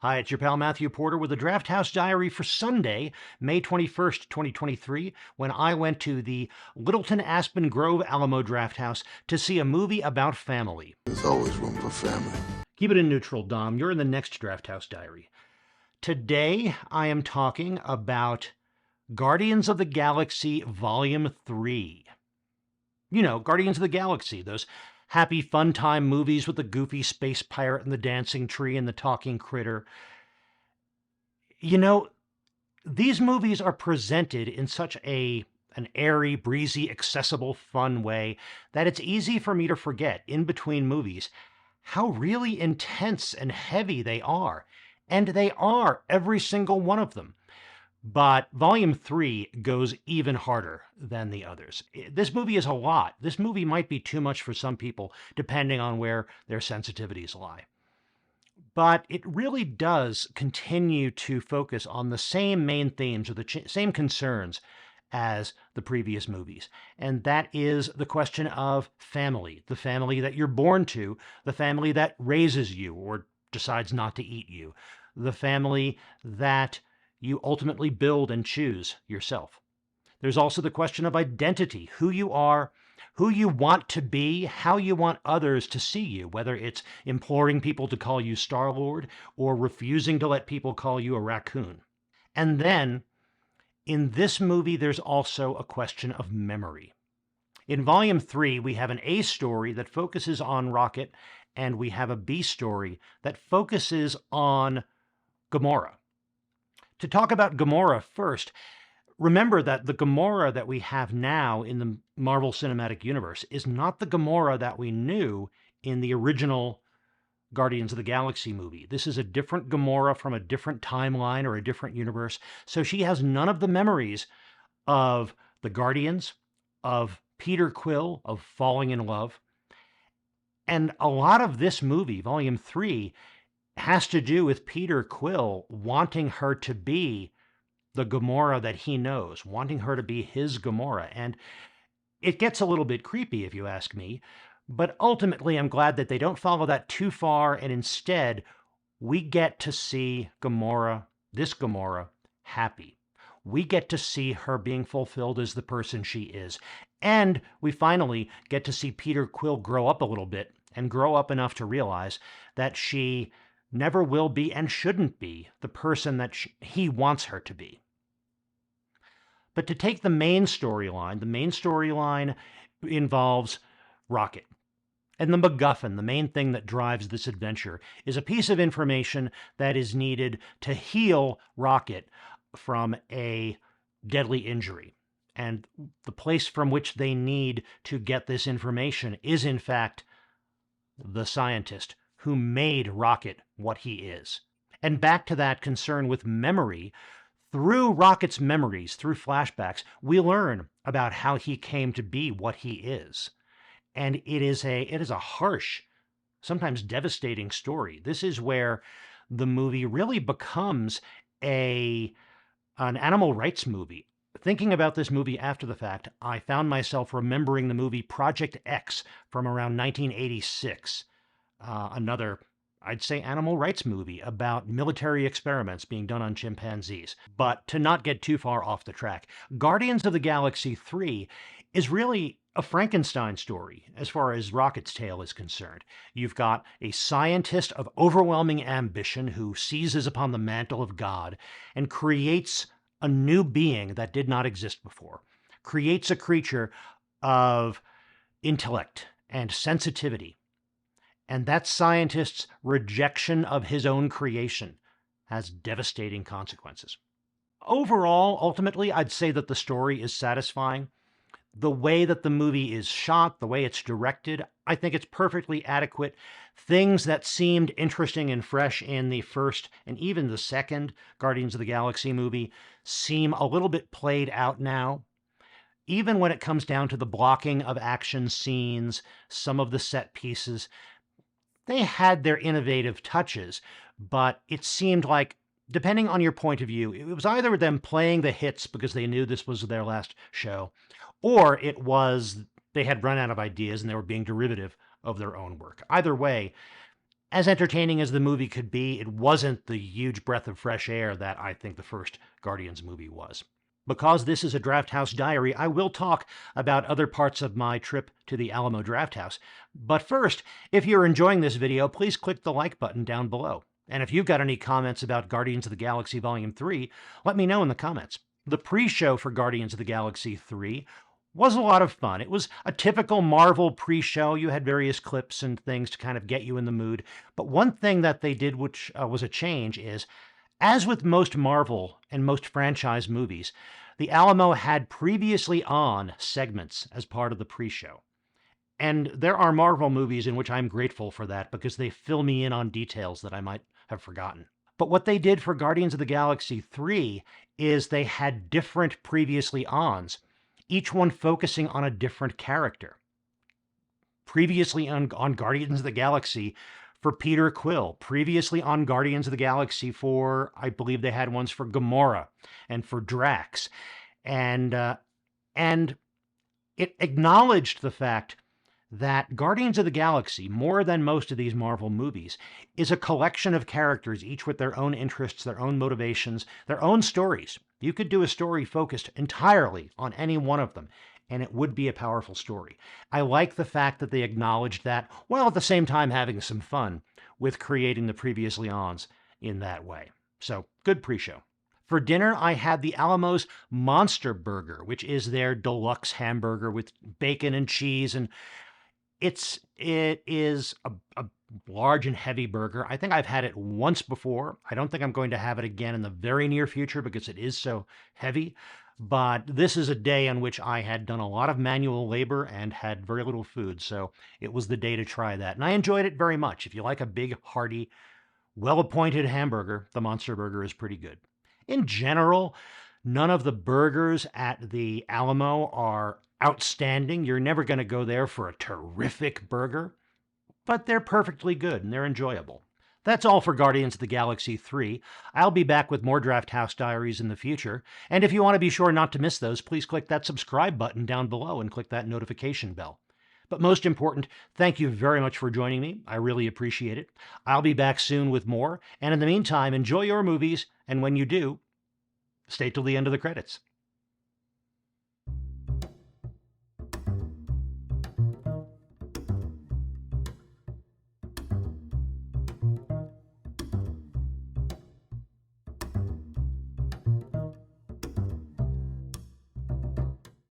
Hi, it's your pal Matthew Porter with the Drafthouse Diary for Sunday, May 21st, 2023, when I went to the Littleton Aspen Grove Alamo Drafthouse to see a movie about family. There's always room for family. Keep it in neutral, Dom. You're in the next Drafthouse Diary. Today, I am talking about Guardians of the Galaxy Volume 3. You know, Guardians of the Galaxy, those happy fun time movies with the goofy space pirate and the dancing tree and the talking critter. You know, these movies are presented in such an airy, breezy, accessible, fun way that it's easy for me to forget in between movies how really intense and heavy they are. And they are, every single one of them. But Volume 3 goes even harder than the others. This movie is a lot. This movie might be too much for some people, depending on where their sensitivities lie. But it really does continue to focus on the same main themes or the same concerns as the previous movies. And that is the question of family, the family that you're born to, the family that raises you or decides not to eat you, the family that you ultimately build and choose yourself. There's also the question of identity, who you are, who you want to be, how you want others to see you, whether it's imploring people to call you Star-Lord or refusing to let people call you a raccoon. And then, in this movie, there's also a question of memory. In Volume 3, we have an A story that focuses on Rocket, and we have a B story that focuses on Gamora. To talk about Gamora first, remember that the Gamora that we have now in the Marvel Cinematic Universe is not the Gamora that we knew in the original Guardians of the Galaxy movie. This is a different Gamora from a different timeline or a different universe, so she has none of the memories of the Guardians, of Peter Quill, of falling in love. And a lot of this movie, Volume 3, has to do with Peter Quill wanting her to be the Gamora that he knows, wanting her to be his Gamora. And it gets a little bit creepy, if you ask me, but ultimately I'm glad that they don't follow that too far, and instead we get to see Gamora, this Gamora, happy. We get to see her being fulfilled as the person she is. And we finally get to see Peter Quill grow up a little bit and grow up enough to realize that she never will be and shouldn't be the person that he wants her to be. But to take the main storyline involves Rocket. And the MacGuffin, the main thing that drives this adventure, is a piece of information that is needed to heal Rocket from a deadly injury. And the place from which they need to get this information is, in fact, the scientist who made Rocket what he is. And back to that concern with memory, through Rocket's memories, through flashbacks, we learn about how he came to be what he is. And it is a harsh, sometimes devastating story. This is where the movie really becomes an animal rights movie. Thinking about this movie after the fact, I found myself remembering the movie Project X from around 1986. Another, I'd say, animal rights movie about military experiments being done on chimpanzees. But to not get too far off the track, Guardians of the Galaxy 3 is really a Frankenstein story as far as Rocket's tale is concerned. You've got a scientist of overwhelming ambition who seizes upon the mantle of God and creates a new being that did not exist before, creates a creature of intellect and sensitivity. And that scientist's rejection of his own creation has devastating consequences. Overall, ultimately, I'd say that the story is satisfying. The way that the movie is shot, the way it's directed, I think it's perfectly adequate. Things that seemed interesting and fresh in the first and even the second Guardians of the Galaxy movie seem a little bit played out now. Even when it comes down to the blocking of action scenes, some of the set pieces, they had their innovative touches, but it seemed like, depending on your point of view, it was either them playing the hits because they knew this was their last show, or it was they had run out of ideas and they were being derivative of their own work. Either way, as entertaining as the movie could be, it wasn't the huge breath of fresh air that I think the first Guardians movie was. Because this is a Drafthouse Diary, I will talk about other parts of my trip to the Alamo Drafthouse. But first, if you're enjoying this video, please click the like button down below. And if you've got any comments about Guardians of the Galaxy Volume 3, let me know in the comments. The pre-show for Guardians of the Galaxy 3 was a lot of fun. It was a typical Marvel pre-show. You had various clips and things to kind of get you in the mood. But one thing that they did, which was a change, is, as with most Marvel and most franchise movies, the Alamo had previously on segments as part of the pre-show. And there are Marvel movies in which I'm grateful for that because they fill me in on details that I might have forgotten. But what they did for Guardians of the Galaxy 3 is they had different previously ons, each one focusing on a different character. Previously on Guardians of the Galaxy for Peter Quill, previously on Guardians of the Galaxy for, I believe they had ones for Gamora and for Drax. And it acknowledged the fact that Guardians of the Galaxy, more than most of these Marvel movies, is a collection of characters, each with their own interests, their own motivations, their own stories. You could do a story focused entirely on any one of them, and it would be a powerful story. I like the fact that they acknowledged that, while at the same time having some fun with creating the previously ons in that way. So, good pre-show. For dinner, I had the Alamo's Monster Burger, which is their deluxe hamburger with bacon and cheese, and it is a large and heavy burger. I think I've had it once before. I don't think I'm going to have it again in the very near future because it is so heavy. But this is a day on which I had done a lot of manual labor and had very little food, so it was the day to try that. And I enjoyed it very much. If you like a big, hearty, well-appointed hamburger, the Monster Burger is pretty good. In general, none of the burgers at the Alamo are outstanding. You're never going to go there for a terrific burger, but they're perfectly good and they're enjoyable. That's all for Guardians of the Galaxy 3. I'll be back with more Drafthouse Diaries in the future, and if you want to be sure not to miss those, please click that subscribe button down below and click that notification bell. But most important, thank you very much for joining me. I really appreciate it. I'll be back soon with more, and in the meantime, enjoy your movies, and when you do, stay till the end of the credits.